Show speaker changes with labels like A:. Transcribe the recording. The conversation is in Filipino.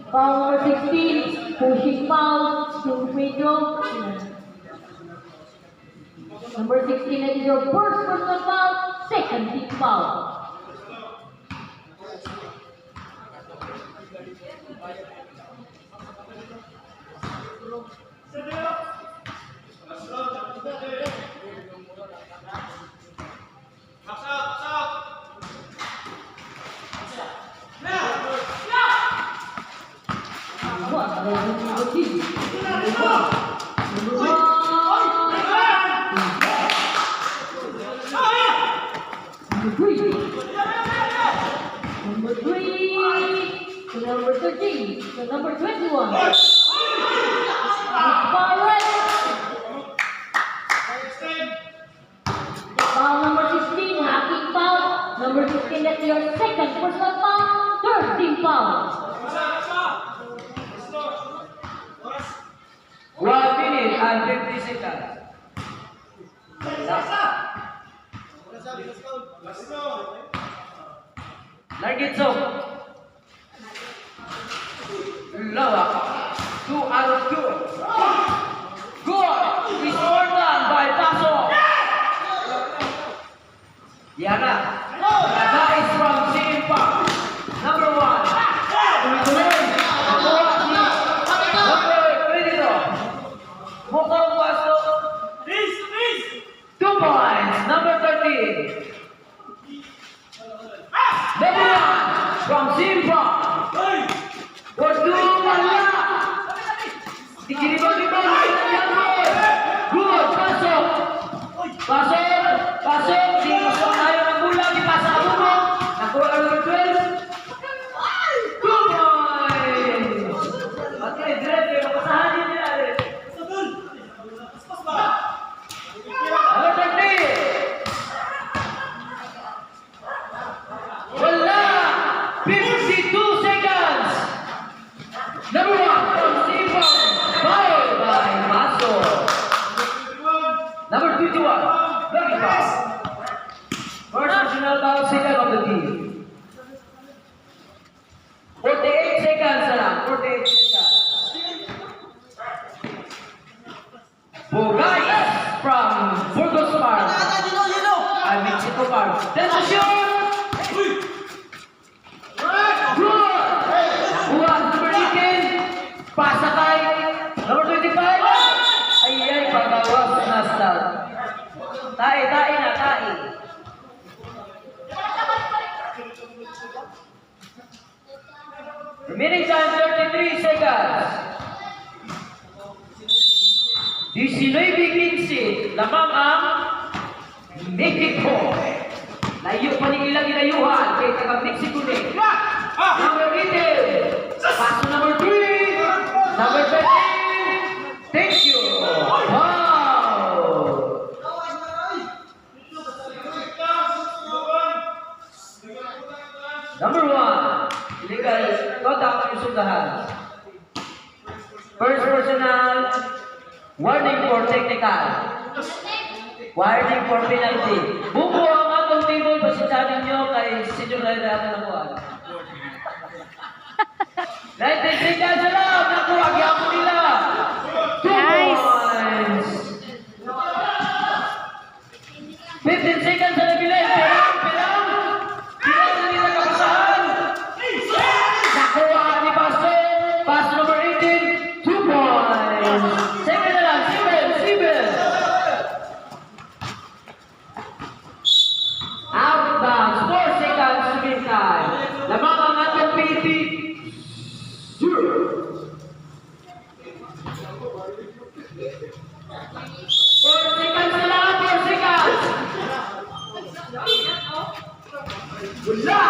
A: Foul number 16, pushing foul to free throw. Number 16, that is your first personal foul, second team foul. Number 3 to number 13 to number 21. Foul number 16, hacking foul. Number 16, that's your second personal foul, third team foul.
B: 1 minute and 50 seconds. Largitso. Lower. 2 out of 2. Good. Is done by Paso. Yana. That is from Simpa. Number 1. Mukha Paso. 2 points. Number 13. Number 1 from Simpa. For 2 Mala. Dikiribang-ibang. Good. Pasok. Di gusto tayo ng bulang. Ipasa ka mo. Nakuha ka ng 12. 2 points. Okay, direct. Napasahan din nila. Number 13. Wala! 52 seconds! Number 1 from Simpa, fouled by Maso. Number 21, lucky pass. First personal foul, second of the team. 48 seconds na lang, 48 seconds. Bugay from Burgos Park. I mean, Chico Park. That's a shoot! Pasakay, number 25. Ay, pagawas na start. Tae na. Remaining time 33 seconds. 19-15. Lamang ang Mexico. Layo pa ni ilang inayuhan kay taga-Mexico din. Number 18. Paso number 3. Number 13. Thank you. Wow. Number 1. Illegal contact ng sudahan. First personal. Warning for technical. Warning for penalty. Buko ang atong table. Pasensyahan nyo kay Senior Rider ako na buwan. 19 seconds na lang. Nakuha, gyapon nila. 2 points. 15 seconds na nabilis. Pirang. Pirang na nila kapasahan. Nakuha ni Paso. Paso number 18. 2 points. Second na lang. Sibel. Out of bounds. 4 seconds to be time. Lamang ang atong PT. 4 seconds na lang, 4 seconds. Wala!